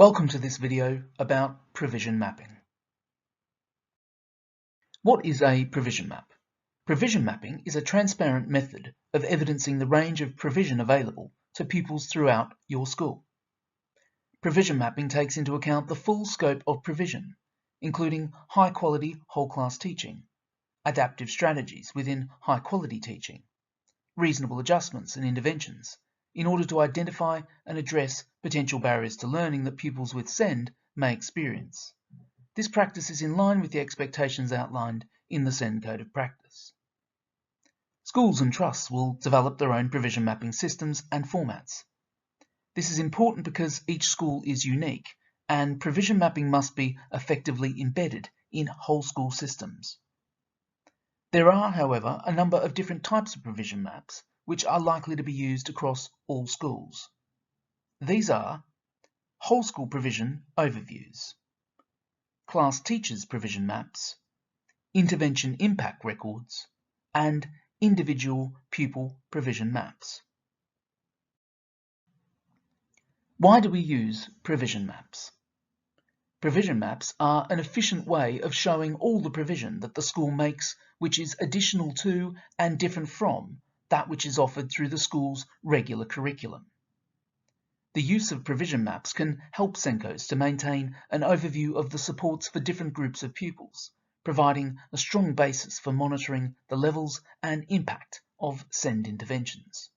Welcome to this video about provision mapping. What is a provision map? Provision mapping is a transparent method of evidencing the range of provision available to pupils throughout your school. Provision mapping takes into account the full scope of provision, including high-quality whole-class teaching, adaptive strategies within high-quality teaching, reasonable adjustments and interventions, in order to identify and address potential barriers to learning that pupils with SEND may experience. This practice is in line with the expectations outlined in the SEND Code of Practice. Schools and trusts will develop their own provision mapping systems and formats. This is important because each school is unique, and provision mapping must be effectively embedded in whole school systems. There are, however, a number of different types of provision maps which are likely to be used across all schools. These are whole school provision overviews, class teachers provision maps, intervention impact records, and individual pupil provision maps. Why do we use provision maps? Provision maps are an efficient way of showing all the provision that the school makes which is additional to and different from that which is offered through the school's regular curriculum. The use of provision maps can help SENCOs to maintain an overview of the supports for different groups of pupils, providing a strong basis for monitoring the levels and impact of SEND interventions.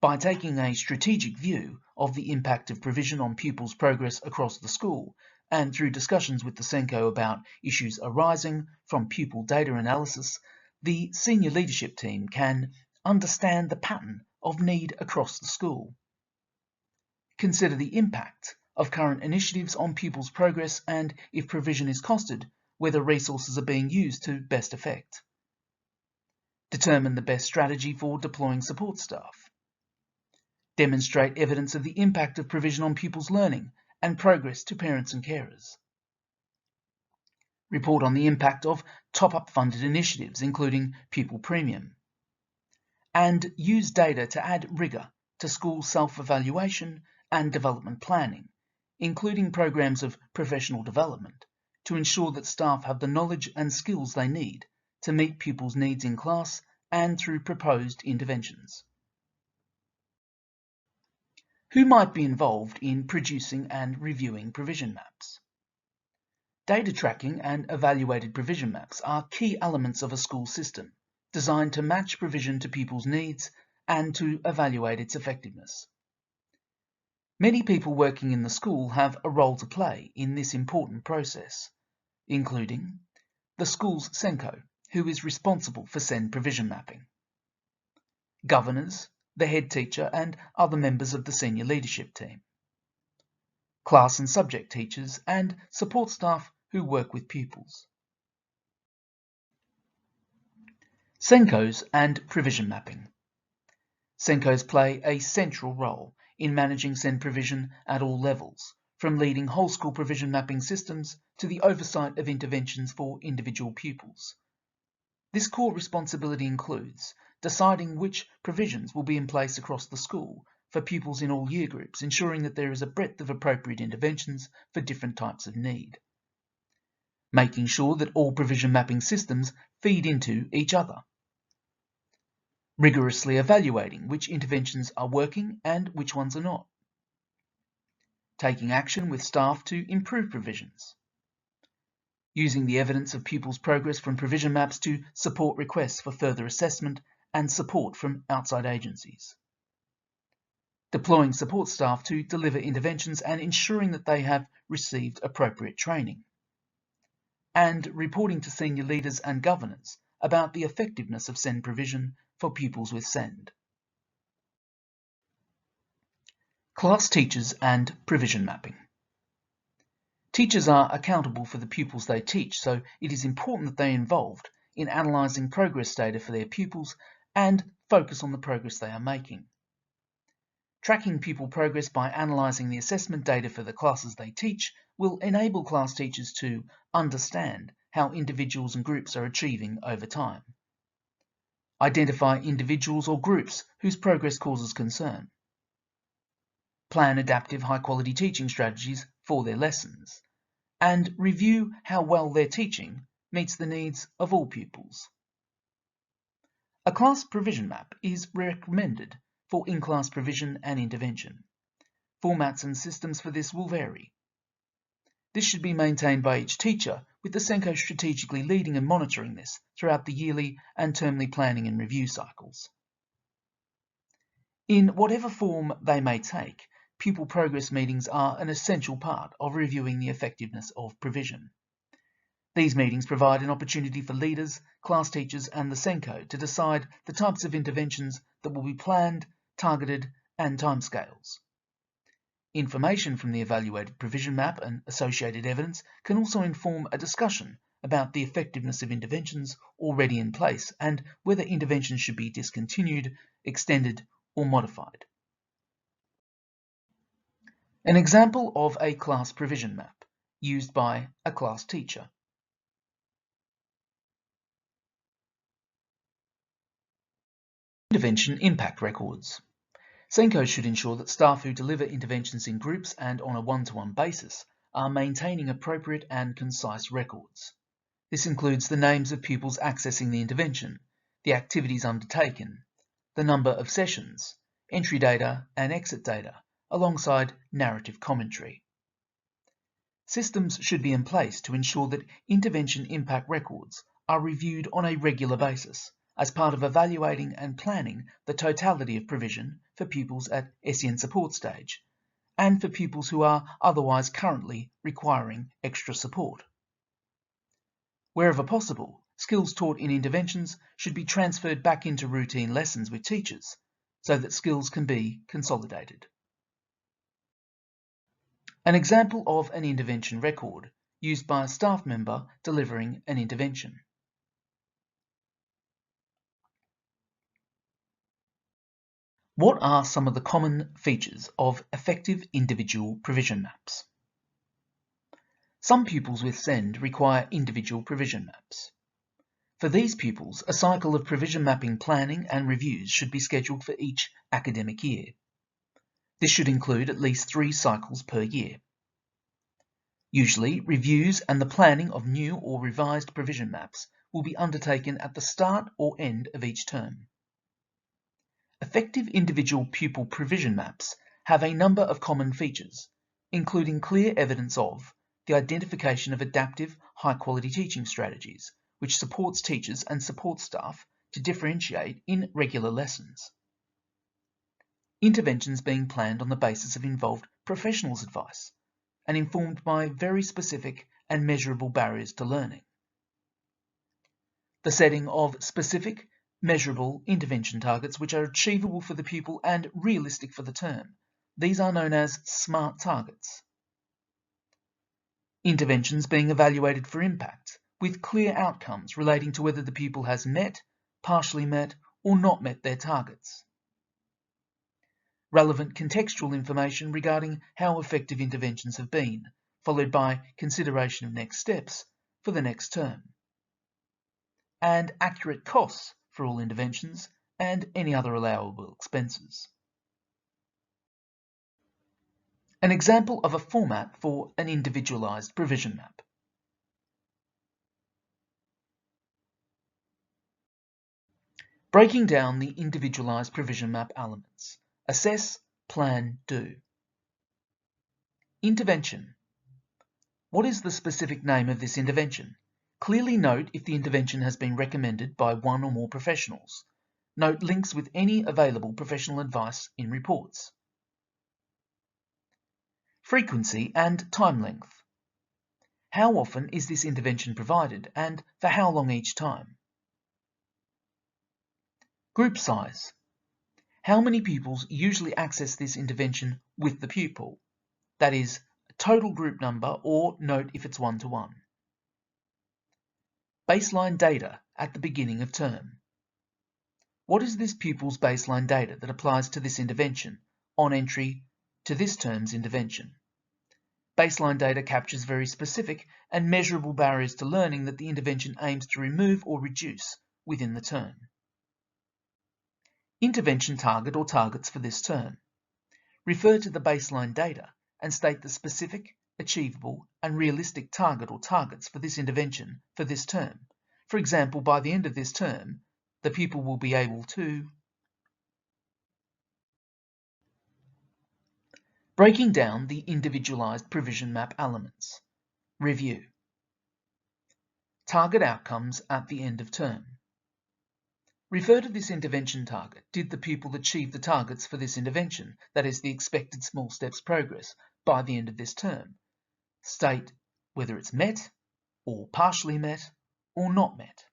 By taking a strategic view of the impact of provision on pupils' progress across the school, and through discussions with the SENCO about issues arising from pupil data analysis, the senior leadership team can understand the pattern of need across the school. Consider the impact of current initiatives on pupils' progress and, if provision is costed, whether resources are being used to best effect. Determine the best strategy for deploying support staff. Demonstrate evidence of the impact of provision on pupils' learning and progress to parents and carers. Report on the impact of top-up funded initiatives, including pupil premium. And use data to add rigour to school self-evaluation and development planning, including programs of professional development, to ensure that staff have the knowledge and skills they need to meet pupils' needs in class and through proposed interventions. Who might be involved in producing and reviewing provision maps? Data tracking and evaluated provision maps are key elements of a school system, designed to match provision to pupils' needs and to evaluate its effectiveness. Many people working in the school have a role to play in this important process, including the school's SENCO, who is responsible for SEND provision mapping, governors, the head teacher and other members of the senior leadership team, class and subject teachers and support staff who work with pupils. SENCOs and provision mapping. SENCOs play a central role in managing SEND provision at all levels, from leading whole school provision mapping systems to the oversight of interventions for individual pupils. This core responsibility includes deciding which provisions will be in place across the school for pupils in all year groups, ensuring that there is a breadth of appropriate interventions for different types of need. Making sure that all provision mapping systems feed into each other. Rigorously evaluating which interventions are working and which ones are not. Taking action with staff to improve provisions. Using the evidence of pupils' progress from provision maps to support requests for further assessment and support from outside agencies. Deploying support staff to deliver interventions and ensuring that they have received appropriate training. And reporting to senior leaders and governors about the effectiveness of SEND provision for pupils with SEND. Class teachers and provision mapping. Teachers are accountable for the pupils they teach, so it is important that they are involved in analysing progress data for their pupils and focus on the progress they are making. Tracking pupil progress by analysing the assessment data for the classes they teach will enable class teachers to understand how individuals and groups are achieving over time. Identify individuals or groups whose progress causes concern. plan adaptive high-quality teaching strategies for their lessons, and review how well their teaching meets the needs of all pupils. A class provision map is recommended for in-class provision and intervention. Formats and systems for this will vary. This should be maintained by each teacher, with the SENCO strategically leading and monitoring this throughout the yearly and termly planning and review cycles. In whatever form they may take, pupil progress meetings are an essential part of reviewing the effectiveness of provision. These meetings provide an opportunity for leaders, class teachers and the SENCO to decide the types of interventions that will be planned, targeted and timescales. Information from the evaluated provision map and associated evidence can also inform a discussion about the effectiveness of interventions already in place and whether interventions should be discontinued, extended, or modified. An example of a class provision map used by a class teacher. Intervention impact records. SENCO should ensure that staff who deliver interventions in groups and on a one-to-one basis are maintaining appropriate and concise records. This includes the names of pupils accessing the intervention, the activities undertaken, the number of sessions, entry data and exit data, alongside narrative commentary. Systems should be in place to ensure that intervention impact records are reviewed on a regular basis as part of evaluating and planning the totality of provision for pupils at SEN support stage and for pupils who are otherwise currently requiring extra support. Wherever possible, skills taught in interventions should be transferred back into routine lessons with teachers so that skills can be consolidated. An example of an intervention record used by a staff member delivering an intervention. What are some of the common features of effective individual provision maps? Some pupils with SEND require individual provision maps. For these pupils, a cycle of provision mapping planning and reviews should be scheduled for each academic year. This should include at least 3 cycles per year. Usually, reviews and the planning of new or revised provision maps will be undertaken at the start or end of each term. Effective individual pupil provision maps have a number of common features, including clear evidence of the identification of adaptive, high-quality teaching strategies, which supports teachers and support staff to differentiate in regular lessons. Interventions being planned on the basis of involved professionals' advice and informed by very specific and measurable barriers to learning. The setting of specific, measurable intervention targets which are achievable for the pupil and realistic for the term. These are known as SMART targets. Interventions being evaluated for impact, with clear outcomes relating to whether the pupil has met, partially met, or not met their targets. Relevant contextual information regarding how effective interventions have been, followed by consideration of next steps for the next term. And accurate costs for all interventions and any other allowable expenses. An example of a format for an individualized provision map. Breaking down the individualized provision map elements. Assess, plan, do. Intervention. What is the specific name of this intervention? Clearly note if the intervention has been recommended by one or more professionals. Note links with any available professional advice in reports. Frequency and time length. How often is this intervention provided and for how long each time? Group size. How many pupils usually access this intervention with the pupil? That is, total group number or note if it's one-to-one. Baseline data at the beginning of term. What is this pupil's baseline data that applies to this intervention on entry to this term's intervention? Baseline data captures very specific and measurable barriers to learning that the intervention aims to remove or reduce within the term. Intervention target or targets for this term. Refer to the baseline data and state the specific, achievable and realistic target or targets for this intervention for this term. For example, by the end of this term, the pupil will be able to... Breaking down the individualized provision map elements. Review. Target outcomes at the end of term. Refer to this intervention target. Did the pupil achieve the targets for this intervention, that is, the expected small steps progress, by the end of this term? State whether it's met, or partially met, or not met.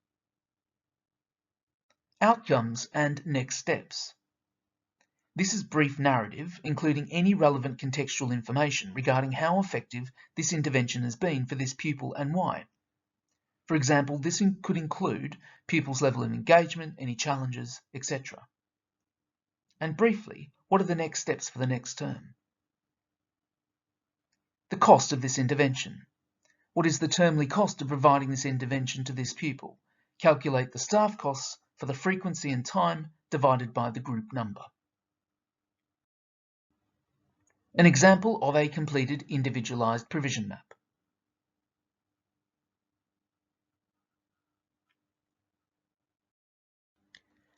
Outcomes and next steps. This is brief narrative, including any relevant contextual information regarding how effective this intervention has been for this pupil and why. For example, this could include pupils' level of engagement, any challenges, etc. And briefly, what are the next steps for the next term? The cost of this intervention. What is the termly cost of providing this intervention to this pupil? Calculate the staff costs for the frequency and time divided by the group number. An example of a completed individualized provision map.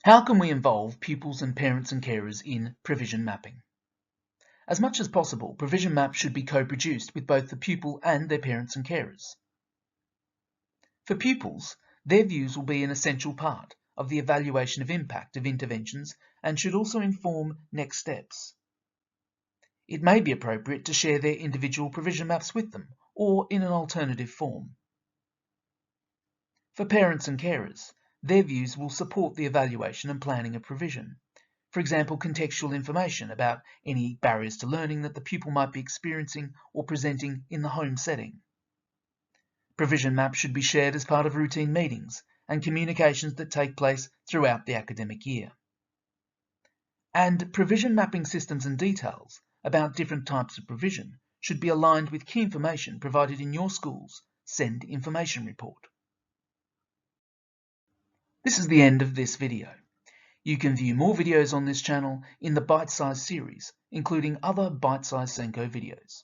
How can we involve pupils and parents and carers in provision mapping? As much as possible, provision maps should be co-produced with both the pupil and their parents and carers. For pupils, their views will be an essential part of the evaluation of impact of interventions and should also inform next steps. It may be appropriate to share their individual provision maps with them, or in an alternative form. For parents and carers, their views will support the evaluation and planning of provision. For example, contextual information about any barriers to learning that the pupil might be experiencing or presenting in the home setting. Provision maps should be shared as part of routine meetings and communications that take place throughout the academic year. And provision mapping systems and details about different types of provision should be aligned with key information provided in your school's SEND information report. This is the end of this video. You can view more videos on this channel in the Bite-Size series, including other Bite-Size SENCO videos.